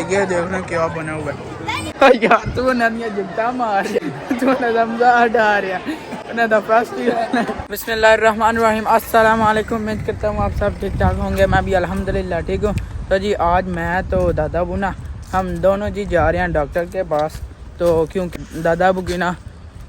ये देखना क्या बना हुआ है यार, तू ननिया जुगता मार तू नजमजा हटा रहा ना फेस्टिवल। बिस्मिल्लाहिर्रहमानिर्रहीम, अस्सलाम वालेकुम। उम्मीद करता हूँ आप सब ठीक ठाक होंगे। मैं भी अल्हम्दुलिल्लाह ठीक हूँ। तो जी आज मैं तो दादा अबू ना हम दोनों जी जा रहे हैं डॉक्टर के पास। तो क्योंकि दादा अबू की ना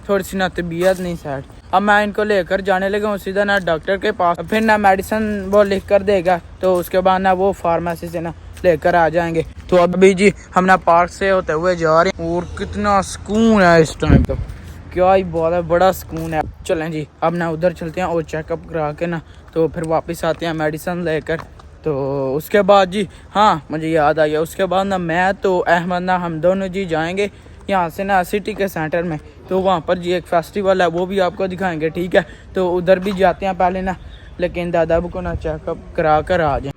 थोड़ी सी ना तबीयत नहीं सेट, अब मैं इनको लेकर जाने लगा हूँ सीधा ना डॉक्टर के पास। फिर ना मेडिसिन वो लिख कर देगा, तो उसके बाद ना वो फार्मेसी से ना लेकर आ जाएंगे। तो अभी जी हम ना पार्क से होते हुए जा रहे हैं और कितना सुकून है इस टाइम, तो क्या ही बहुत है, बड़ा सुकून है। चलें जी अब ना उधर चलते हैं और चेकअप करा के ना तो फिर वापस आते हैं मेडिसिन लेकर। तो उसके बाद जी हाँ मुझे याद आ गया, उसके बाद ना मैं तो अहमद ना हम दोनों जी जाएंगे यहाँ से ना सिटी के सेंटर में। तो वहाँ पर जी एक फेस्टिवल है, वो भी आपको दिखाएंगे ठीक है। तो उधर भी जाते हैं पहले ना, लेकिन दादा को ना चेकअप करा कर आ जाए।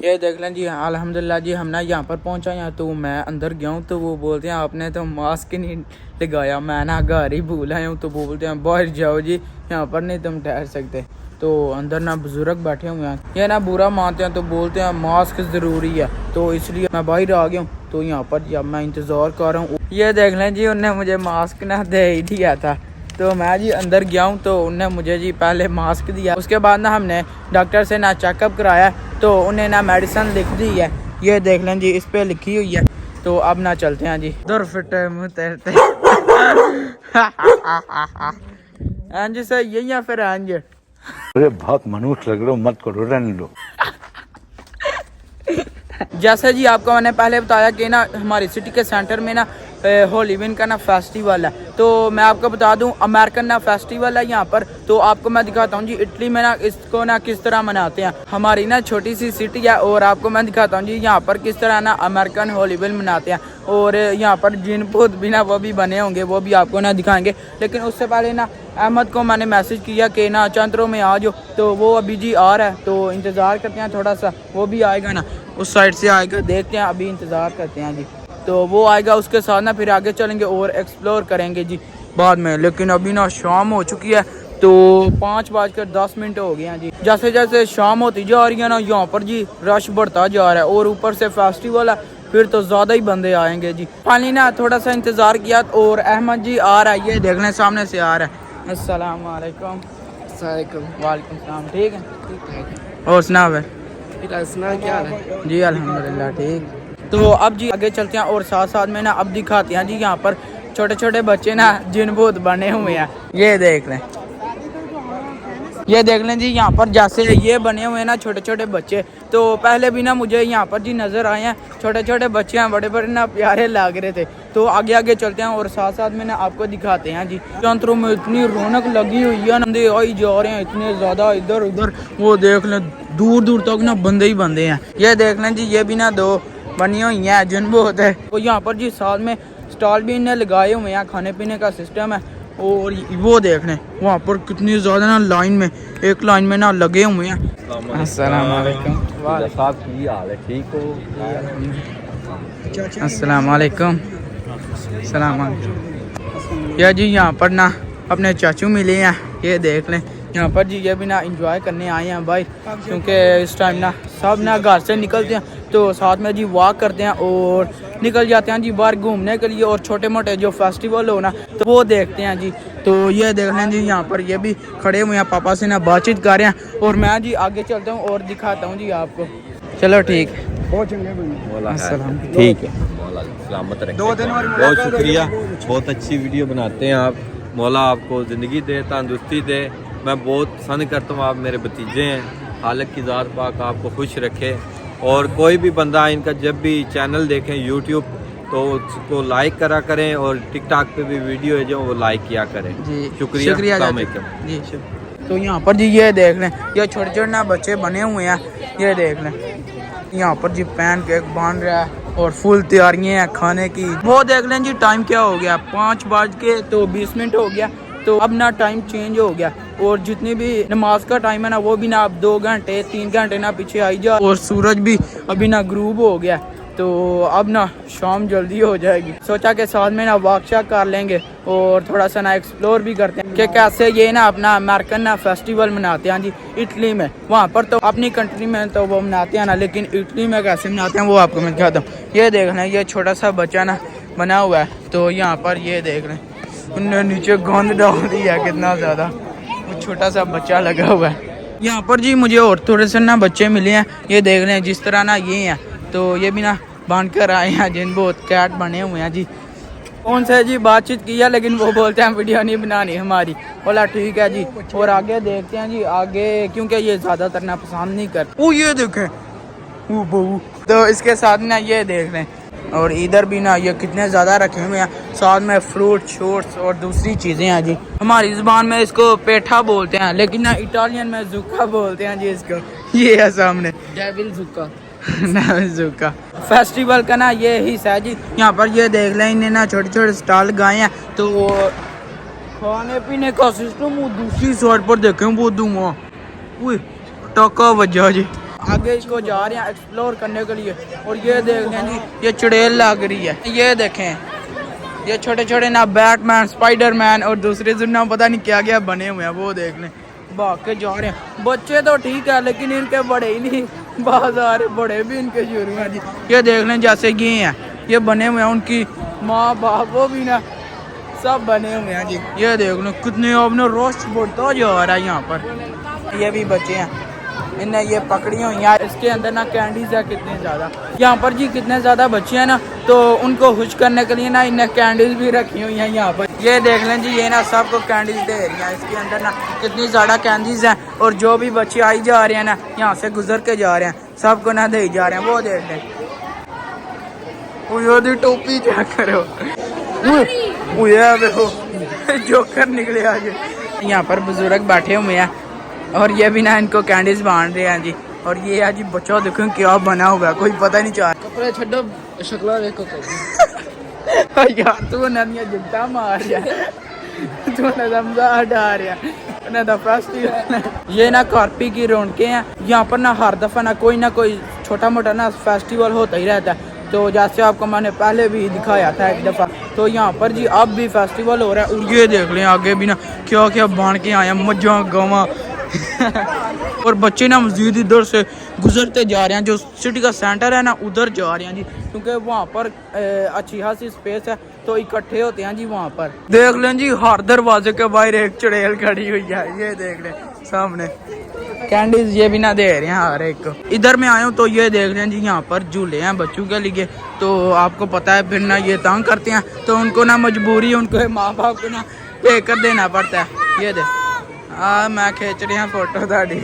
ये देख लें जी अल्हम्दुलिल्लाह जी हम ना यहाँ पर पहुँचा। यहाँ तो मैं अंदर गया हूँ तो वो बोलते हैं आपने तो मास्क ही नहीं लगाया। मैं ना घर ही भूल आया हूँ, तो बोलते हैं बाहर जाओ जी, यहाँ पर नहीं तुम ठहर सकते। तो अंदर ना बुजुर्ग बैठे हुए हैं, ये ना बुरा मानते हैं, तो बोलते हैं मास्क ज़रूरी है, तो इसलिए मैं बाहर आ गया हूँ। तो यहाँ पर जब मैं इंतज़ार कर रहा हूँ, ये देख लें जी उनने मुझे मास्क ना दे ही दिया था। तो मैं जी अंदर गया हूँ तो उनने मुझे जी पहले मास्क दिया, उसके बाद ना हमने डॉक्टर से ना चेकअप कराया, तो उन्हें ना मेडिसिन लिख दी है। ये देख लें जी इस पे लिखी हुई है। तो अब ना चलते हैं जी दूर फिटे मुँह तैरते अंज से यही है फिर अंज। अरे बहुत मनुष्य लग रहे हो, मत करो, रहने दो। जैसे जी आपको मैंने पहले बताया कि ना हमारी सिटी के सेंटर में ना होलीविन का ना फेस्टिवल है। तो मैं आपको बता दूं अमेरिकन ना फेस्टिवल है यहाँ पर। तो आपको मैं दिखाता हूँ जी इटली में ना इसको ना किस तरह मनाते हैं। हमारी ना छोटी सी सिटी है और आपको मैं दिखाता हूँ जी यहाँ पर किस तरह ना अमेरिकन होलीविन मनाते हैं। और यहाँ पर जिन भूत भी ना वो भी बने होंगे, वो भी आपको ना दिखाएंगे। लेकिन उससे पहले ना अहमद को मैंने मैसेज किया कि ना चंद्रों में आ जाओ, तो वो अभी जी आ रहा है। तो इंतज़ार करते हैं थोड़ा सा, वो भी आएगा ना उस साइड से आएगा, देखते हैं अभी इंतज़ार करते हैं जी। तो वो आएगा, उसके साथ ना फिर आगे चलेंगे और एक्सप्लोर करेंगे जी बाद में। लेकिन अभी ना शाम हो चुकी है, तो 5:10 हो गए हैं जी। जैसे जैसे शाम होती जा रही है ना यहाँ पर जी रश बढ़ता जा रहा है, और ऊपर से फेस्टिवल है, फिर तो ज़्यादा ही बंदे आएंगे जी। पानी ना थोड़ा सा इंतज़ार किया और अहमद जी आ रहा है, ये देख लें सामने से आ रहा है। अस्सलाम वालेकुम। वालेकुम सलाम। ठीक है और सुना क्या है जी? अल्हम्दुलिल्लाह ठीक। तो अब जी आगे चलते हैं और साथ साथ में ना अब दिखाते हैं जी यहाँ पर छोटे छोटे बच्चे ना जिन भूत बने हुए हैं। ये देख लें, ये देख लें जी यहाँ पर जैसे ये बने हुए हैं ना छोटे छोटे बच्चे। तो पहले भी ना मुझे यहाँ पर जी नज़र आए हैं छोटे छोटे बच्चे हैं, बड़े बड़े ना प्यारे लग रहे थे। तो आगे आगे चलते हैं और साथ साथ में ना आपको दिखाते हैं जी। चंद्रों में इतनी रौनक लगी हुई है, बंदे आई जा रहे हैं इतने ज़्यादा इधर उधर। वो देख लें दूर दूर तक ना बंदे ही बंदे हैं। ये देख लें जी ये भी ना दो बनी हुई हैं जिन बहुत है। तो यहाँ पर जी साथ में स्टॉल भी इन्हें लगाए हुए हैं, खाने पीने का सिस्टम है। और वो देख लें वहाँ पर कितनी ज़्यादा ना लाइन में, एक लाइन में ना लगे हुए हैं। अस्सलाम वालेकुम। साहब की हाल है, ठीक हो? अस्सलाम वालेकुम। सलाम वालेकुम। या जी यहाँ पर ना अपने चाचू मिले हैं, ये देख लें। यहाँ पर जी ये भी ना इंजॉय करने आए हैं भाई, क्योंकि इस टाइम ना सब ना घर से निकलते हैं तो साथ में जी वॉक करते हैं और निकल जाते हैं जी बाहर घूमने के लिए, और छोटे मोटे जो फेस्टिवल हो ना तो वो देखते हैं जी। तो ये देख लें जी यहाँ पर ये भी खड़े हुए हैं, पापा से ना बातचीत कर रहे हैं। और मैं जी आगे चलता हूँ और दिखाता हूँ जी आपको। चलो ठीक है, ठीक है, सलामत रहे। बहुत शुक्रिया, बहुत अच्छी वीडियो बनाते हैं आप। मौला आपको ज़िंदगी दे, तंदुरुस्ती दे। मैं बहुत पसंद करता हूँ, आप मेरे भतीजे हैं। हालत की ज़ात पाक आपको खुश रखे। और कोई भी बंदा इनका जब भी चैनल देखें यूट्यूब तो उसको लाइक करा करें, और टिकटॉक पे भी वीडियो है जो वो लाइक किया करें जी। शुक्रिया जी। तो यहाँ पर जी ये देख लें ये छोटे छोटे ना बच्चे बने हुए हैं, ये देख लें यहाँ पर जी पैन केक बन रहा है और फुल तैयारियां हैं खाने की। वो देख लें जी टाइम क्या हो गया, 5:20 हो गया। तो अब ना टाइम चेंज हो गया, और जितनी भी नमाज का टाइम है ना वो भी ना अब 2 घंटे 3 घंटे ना पीछे आई जा, और सूरज भी अभी ना ग्रूब हो गया। तो अब ना शाम जल्दी हो जाएगी, सोचा कि साथ में ना वॉक शॉक कर लेंगे और थोड़ा सा ना एक्सप्लोर भी करते हैं कि कैसे ये ना अपना अमेरिकन ना फेस्टिवल मनाते हैं जी इटली में। वहाँ पर तो अपनी कंट्री में तो वो मनाते हैं ना, लेकिन इटली में कैसे मनाते हैं वो आपको मैं दिखाता हूँ। ये देख लें, ये छोटा सा बच्चा ना बना हुआ है, तो यहाँ पर ये देख लें उन्होंने नीचे गंद डाल दिया कितना ज़्यादा, वो छोटा सा बच्चा लगा हुआ है। यहाँ पर जी मुझे और थोड़े से ना बच्चे मिले हैं, ये देख लें जिस तरह ना ये हैं, तो ये भी ना बांध कर आए हैं, जिन बहुत कैट बने हुए हैं जी। उनसे जी बातचीत किया लेकिन वो बोलते हैं वीडियो नहीं बनानी हमारी, बोला ठीक है जी। और आगे देखते हैं जी आगे, क्योंकि ये ज़्यादातर ना पसंद नहीं करते। वो ये देखें वो बहू, तो इसके साथ ना ये देख लें, और इधर भी ना ये कितने ज़्यादा रखे हुए हैं, साथ में फ्रूट शूट्स और दूसरी चीज़ें हैं जी। हमारी ज़ुबान में इसको पेठा बोलते हैं, लेकिन ना इटालियन में जुक्का बोलते हैं जी इसको। ये है सामने डेविल जुक्का जुक्का। फेस्टिवल का ना ये हिस्सा है जी। यहाँ पर ये देख लें, इन्हें ना छोटे छोटे स्टॉल लगाए हैं, तो वो खाने पीने का सिस्टम वो दूसरी साइड पर देखें, वो धुआं टका वजह जी। आगे इसको जा रहे हैं एक्सप्लोर करने के लिए, और ये देख लें जी ये चुड़ैल लग रही है। ये देखें ये छोटे छोटे ना बैटमैन स्पाइडरमैन और दूसरे जुन्ना पता नहीं क्या क्या बने हुए हैं, वो देख लें भाग के जा रहे हैं। बच्चे तो ठीक है लेकिन इनके बड़े ही नहीं बाजार, बड़े भी इनके शुरू हैं जी। ये देख लें जैसे ये हैं, ये बने हुए हैं, उनकी माँ बाप वो भी ना सब बने हुए हैं जी। ये देख लो कितने आपने रोस्ट बढ़ता जा रहा है यहाँ पर। ये भी बच्चे हैं, इन्हें ये पकड़ी हुई हैं, इसके अंदर ना कैंडीज है कितने ज़्यादा। यहाँ पर जी कितने ज़्यादा बच्चे हैं ना, तो उनको खुश करने के लिए ना इन्हें कैंडीज भी रखी हुई हैं यहाँ पर। ये देख लें जी ये ना सबको कैंडीज दे रही हैं, इसके अंदर ना कितनी ज़्यादा कैंडीज हैं, और जो भी बच्चे आई जा रहे हैं ना यहाँ से गुजर के जा रहे हैं, सबको ना दे जा रहे हैं। वो देख लें वो टोपी क्या करो देखो जोकर निकले आज। यहाँ पर बुजुर्ग बैठे हुए हैं और ये भी ना इनको कैंडीज बांट रहे हैं जी। और ये है जी बच्चा देखो क्या बना हुआ है, कोई पता नहीं चाह कपड़े छड्डो शक्ला देखो यार तू नदियाँ जुगता मार रहा तू नजमजा हटा रहा फेस्टिवल। ये ना कार्पी की रौनकें हैं यहाँ पर ना, हर दफ़ा ना कोई छोटा मोटा ना फेस्टिवल होता ही रहता है। तो जैसे आपको मैंने पहले भी दिखाया था एक दफ़ा, तो यहाँ पर जी अब भी फेस्टिवल हो रहा है। और ये देख लें आगे भी ना क्या क्या बांध के आए हैं, मज्जा गवा और बच्चे ना मजीद इधर से गुजरते जा रहे हैं, जो सिटी का सेंटर है ना उधर जा रहे हैं जी, क्योंकि वहाँ पर अच्छी खासी स्पेस है, तो इकट्ठे होते हैं जी वहाँ पर। देख लें जी हर दरवाजे के बाहर एक चुड़ैल खड़ी हुई है, ये देख लें सामने कैंडीज ये भी ना दे रहे हैं हर एक को। इधर में आए हूँ तो ये देख रहे हैं जी यहाँ पर झूले हैं बच्चों के लिए, तो आपको पता है फिर ना ये तंग करते हैं, तो उनको ना मजबूरी उनको माँ बाप को ना पे कर देना पड़ता है। ये देख मैं खींच रही हूँ फोटो दाढ़ी।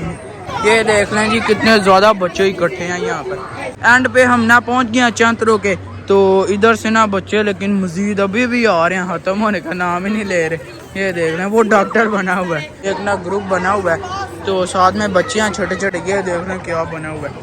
ये देख लें जी कितने ज़्यादा बच्चे इकट्ठे हैं यहाँ पर। एंड पे हम ना पहुँच गए चंत्रो के, तो इधर से ना बच्चे लेकिन मजीद अभी भी आ रहे हैं, ख़त्म होने का नाम ही नहीं ले रहे। ये देख लें वो डॉक्टर बना हुआ है, एक ना ग्रुप बना हुआ है, तो साथ में बच्चे हैं छोटे छोटे। ये देख लें क्या बना हुआ है,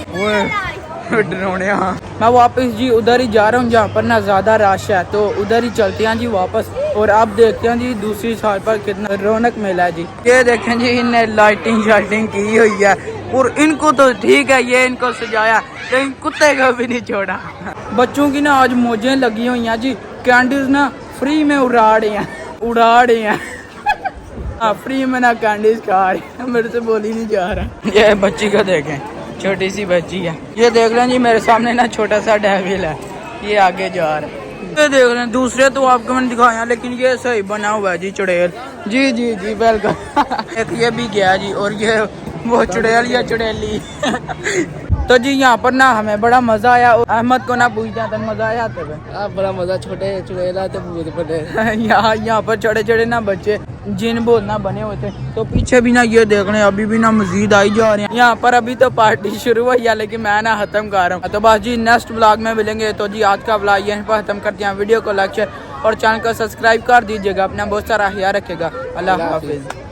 वो डरोने। हाँ मैं वापस जी उधर ही जा रहा हूँ जहाँ पर ना ज़्यादा रश है, तो उधर ही चलते हैं जी वापस। और अब देखते हैं जी दूसरी साइड पर कितना रौनक मेला है जी। ये देखें जी इनने लाइटिंग शाइटिंग की हुई है, और इनको तो ठीक है ये इनको सजाया, लेकिन कुत्ते को भी नहीं छोड़ा। बच्चों की ना आज मौजें लगी हुई हैं जी, कैंडीज ना फ्री में उड़ा रहे हैं हाँ फ्री में ना कैंडीज खा रहे हैं, मेरे से बोल ही नहीं जा रहा। ये बच्ची को देखें, छोटी सी बच्ची है। ये देख लें जी मेरे सामने ना छोटा सा डेविल है, ये आगे जा रहा है। ये देख लें दूसरे तो आपको मैंने दिखाया, लेकिन ये सही बना हुआ है जी चुड़ैल। जी जी जी वेलकम। एक ये भी गया जी, और ये वो चुड़ैल या चुड़ैली तो जी यहाँ पर ना हमें बड़ा मजा आया। अहमद को ना पूछता था मजा आया था बड़ा मजा, छोटे चुड़ैला थे भूत बने यहाँ पर छोटे छोटे ना बच्चे जिन बहुत ना बने हुए थे, तो पीछे भी ना ये देख रहे हैं अभी भी ना मजीद आई जा रहे हैं। यहाँ पर अभी तो पार्टी शुरू हुई है, लेकिन मैं ना खत्म कर रहा हूँ। तो बस जी नेक्स्ट ब्लॉग में मिलेंगे। तो जी आज का ब्लॉग यहीं पर खत्म करते हैं। वीडियो को लाइक शेयर और चैनल को सब्सक्राइब कर दीजिएगा। अपना बहुत सारा ख्याल रखेगा। अल्लाह हाफिज।